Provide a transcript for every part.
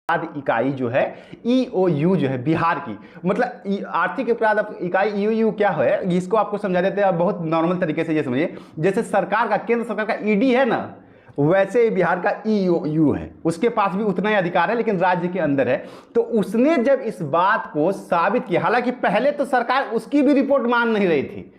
इकाई जो है ईओयू जो है बिहार की, मतलब आर्थिक अपराध इकाई ईओयू क्या है, इसको आपको समझा देते हैं बहुत नॉर्मल तरीके से ये समझिए। जैसे सरकार का, केंद्र सरकार का ईडी है ना, वैसे ही बिहार का ईओयू है, उसके पास भी उतना ही अधिकार है लेकिन राज्य के अंदर है। तो उसने जब इस बात को साबित किया, हालांकि पहले तो सरकार उसकी भी रिपोर्ट मान नहीं रही थी,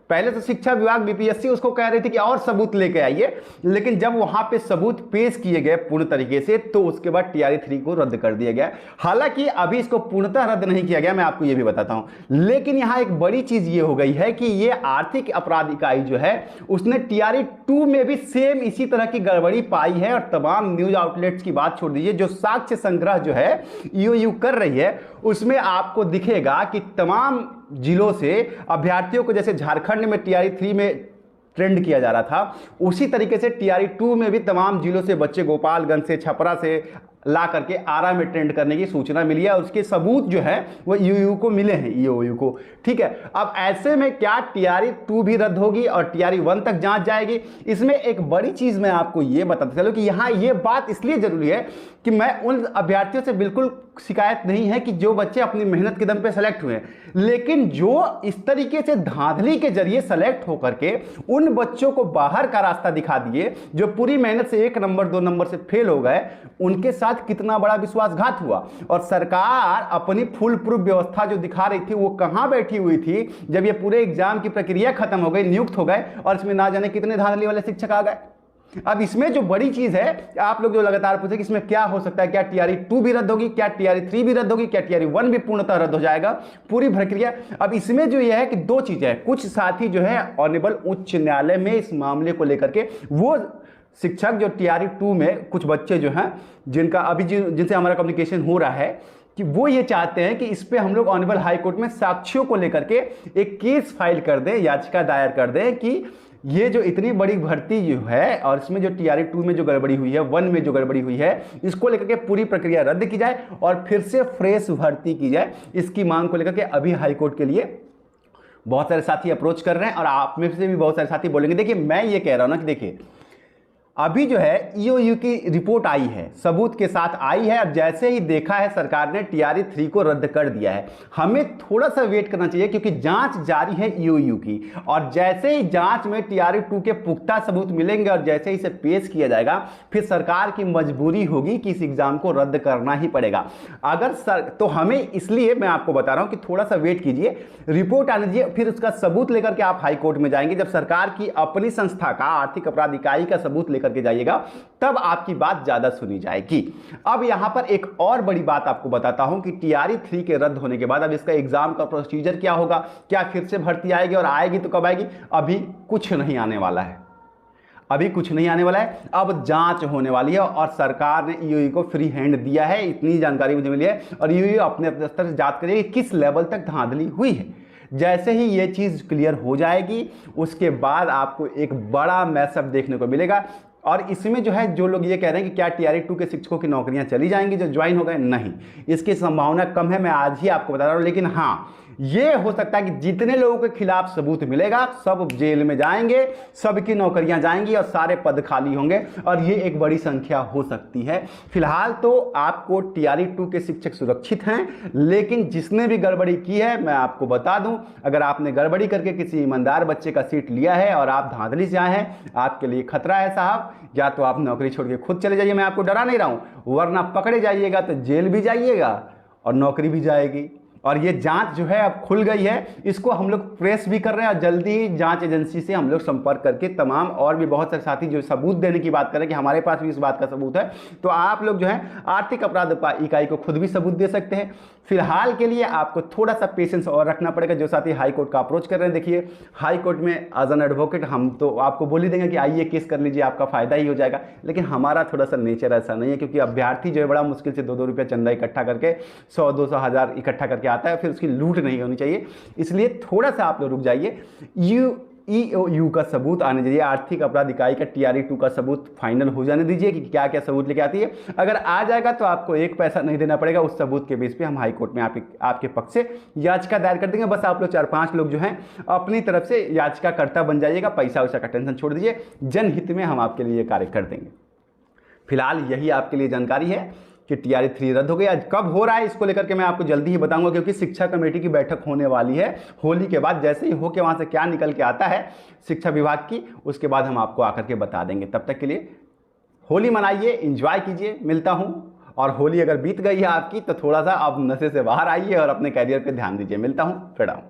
पहले तो शिक्षा विभाग बीपीएससी उसको कह रही थी कि और सबूत लेके आइए, लेकिन जब वहां पे सबूत पेश किए गए पूर्ण तरीके से तो उसके बाद टीआरई 3 को रद्द कर दिया गया। हालांकि अभी इसको पूर्णतः रद्द नहीं किया गया, मैं आपको ये भी बताता हूं, लेकिन यहां एक बड़ी चीज ये हो गई है कि ये आर्थिक अपराध इकाई जो है उसने टीआरई 2 में भी सेम इसी तरह की गड़बड़ी पाई है। और तमाम न्यूज आउटलेट्स की बात छोड़ दीजिए, जो साक्ष्य संग्रह जो है ईओयू कर रही है उसमें आपको दिखेगा कि तमाम जिलों से अभ्यर्थियों को, जैसे झारखंड में टीआरई 3 में ट्रेंड किया जा रहा था, उसी तरीके से टीआरई 2 में भी तमाम जिलों से बच्चे, गोपालगंज से, छपरा से ला करके आरा में ट्रेंड करने की सूचना मिली है और उसके सबूत जो है वो ईओयू को मिले हैं, ईओयू को। ठीक है, अब ऐसे में क्या टीआरई 2 भी रद्द होगी और टीआरई 1 तक जांच जाएगी? इसमें एक बड़ी चीज मैं आपको ये बताता चलूं कि यहां ये बात इसलिए जरूरी है कि मैं उन अभ्यर्थियों से बिल्कुल शिकायत नहीं है कि जो बच्चे अपनी मेहनत के दम पे सेलेक्ट हुए हैं, लेकिन जो इस तरीके से धांधली के जरिए सेलेक्ट होकर के उन बच्चों को बाहर का रास्ता दिखा दिए जो पूरी मेहनत से 1 नंबर 2 नंबर से फेल हो गए, उनके साथ कितना बड़ा विश्वासघात हुआ। और सरकार अपनी फुल प्रूफ व्यवस्था जो दिखा रही थी वो कहां बैठी हुई थी जब ये पूरे एग्जाम की प्रक्रिया खत्म हो गई, नियुक्त हो गए और इसमें ना जाने कितने धांधली वाले शिक्षक आ गए। अब इसमें जो बड़ी चीज है, आप लोग जो लगातार पूछे कि इसमें क्या हो सकता है, क्या टीआरई 2 भी रद्द होगी, क्या टीआरई 3 भी रद्द होगी, क्या टीआरई 1 भी पूर्णतः रद्द हो जाएगा, पूरी प्रक्रिया। अब इसमें जो यह है कि 2 चीजें हैं, कुछ साथी जो है ऑनरेबल उच्च न्यायालय में इस मामले को लेकर के, वो शिक्षक जो टीआरई 2 में कुछ बच्चे जो हैं जिनका अभी जिनसे हमारा कम्युनिकेशन हो रहा है, कि वो ये चाहते हैं कि इस पे हम लोग ऑनरेबल हाई कोर्ट में साक्ष्यों को लेकर के एक केस फाइल कर दें, याचिका दायर कर दें कि ये जो इतनी बड़ी भर्ती जो है और इसमें जो टीआरई 2 में जो गड़बड़ी हुई है, 1 में जो गड़बड़ी हुई है, इसको लेकर के पूरी प्रक्रिया रद्द की जाए और फिर से फ्रेश भर्ती की जाए। इसकी मांग को लेकर के अभी हाई कोर्ट के लिए बहुत सारे साथी अप्रोच कर रहे हैं और आप में से भी बहुत सारे साथी बोलेंगे। देखिए, मैं ये कह रहा हूं ना कि देखिए, अभी जो है ईओयू की रिपोर्ट आई है, सबूत के साथ आई है, और जैसे ही देखा है सरकार ने टीआरई 3 को रद्द कर दिया है। हमें थोड़ा सा वेट करना चाहिए क्योंकि जांच जारी है ईओयू की, और जैसे ही जांच में टीआरई 2 के पुख्ता सबूत मिलेंगे और जैसे ही इसे पेश किया जाएगा, फिर सरकार की मजबूरी होगी कि इस एग्जाम को रद्द करना ही पड़ेगा। अगर तो हमें, इसलिए मैं आपको बता रहा हूं कि थोड़ा सा वेट कीजिए, रिपोर्ट आने दीजिए, फिर उसका सबूत लेकर के आप हाई कोर्ट में जाएंगे। जब सरकार की अपनी संस्था का, आर्थिक अपराध इकाई का सबूत करके जाइएगा, तब आपकी बात ज्यादा सुनी जाएगी। अब यहां पर एक और बड़ी बात आपको बताता हूं कि टीआरई 3 के रद्द होने के बाद अब इसका एग्जाम का प्रोसीजर क्या होगा, क्या फिर से भर्ती आएगी और आएगी तो कब आएगी? अभी कुछ नहीं आने वाला है, अभी कुछ नहीं आने वाला है। अब जांच होने वाली है और सरकार ने ईओयू को फ्री हैंड दिया है, इतनी जानकारी मुझे मिली है, और ईओयू अपने स्तर से जांच करेगी किस लेवल तक धांधली हुई है। जैसे ही ये चीज क्लियर हो जाएगी, उसके बाद आपको एक बड़ा मैसअप देखने को मिलेगा। और इसमें जो है, जो लोग ये कह रहे हैं कि क्या टीआरई 2 के शिक्षकों की नौकरियां चली जाएंगी जो ज्वाइन हो गए, नहीं, इसकी संभावना कम है, मैं आज ही आपको बता रहा हूं। लेकिन हाँ, ये हो सकता है कि जितने लोगों के खिलाफ सबूत मिलेगा सब जेल में जाएंगे, सबकी नौकरियां जाएंगी और सारे पद खाली होंगे, और ये एक बड़ी संख्या हो सकती है। फिलहाल तो आपको टीआरई 2 के शिक्षक सुरक्षित हैं, लेकिन जिसने भी गड़बड़ी की है, मैं आपको बता दूं, अगर आपने गड़बड़ी करके किसी ईमानदार बच्चे का सीट लिया है और आप धांधली से आए हैं, आपके लिए खतरा है साहब। या तो आप नौकरी छोड़ के खुद चले जाइए, मैं आपको डरा नहीं रहा हूं, वरना पकड़े जाइएगा तो जेल भी जाइएगा और नौकरी भी जाएगी। और ये जांच जो है अब खुल गई है, इसको हम लोग प्रेस भी कर रहे हैं और जल्दी ही जांच एजेंसी से हम लोग संपर्क करके तमाम और भी बहुत सारे साथी जो सबूत देने की बात करें कि हमारे पास भी इस बात का सबूत है, तो आप लोग जो है आर्थिक अपराध इकाई को खुद भी सबूत दे सकते हैं। फिलहाल के लिए आपको थोड़ा सा पेशेंस और रखना पड़ेगा। जो साथी हाई कोर्ट का अप्रोच कर रहे हैं, देखिए हाई कोर्ट में एज एन एडवोकेट हम तो आपको बोल ही देंगे कि आइए केस कर लीजिए, आपका फायदा ही हो जाएगा, लेकिन हमारा थोड़ा सा नेचर ऐसा नहीं है, क्योंकि अभ्यर्थी जो है बड़ा मुश्किल से 2-2 रुपया चंदा इकट्ठा करके 100-200 हज़ार इकट्ठा करके आता है, फिर उसकी लूट नहीं होनी चाहिए। इसलिए थोड़ा सा आप लोग रुक जाइए, ईओयू का सबूत आने दीजिए, आर्थिक अपराध इकाई का टीआरई 2 का सबूत फाइनल हो जाने दीजिए कि क्या क्या सबूत लेके आती है। अगर आ जाएगा तो आपको 1 पैसा नहीं देना पड़ेगा, उस सबूत के बेस पे हम हाई कोर्ट में आपके पक्ष से याचिका दायर कर देंगे। बस आप लोग 4-5 लोग जो हैं अपनी तरफ से याचिकाकर्ता बन जाइएगा, पैसा वैसा का टेंशन छोड़ दीजिए, जनहित में हम आपके लिए कार्य कर देंगे। फिलहाल यही आपके लिए जानकारी है, कि टीआरई 3 रद्द हो गई। आज कब हो रहा है इसको लेकर के मैं आपको जल्दी ही बताऊंगा, क्योंकि शिक्षा कमेटी की बैठक होने वाली है होली के बाद। जैसे ही हो के वहां से क्या निकल के आता है शिक्षा विभाग की, उसके बाद हम आपको आकर के बता देंगे। तब तक के लिए होली मनाइए, एंजॉय कीजिए, मिलता हूं। और होली अगर बीत गई है आपकी तो थोड़ा सा आप नशे से बाहर आइए और अपने कैरियर पे ध्यान दीजिए। मिलता हूं, प्रणाम।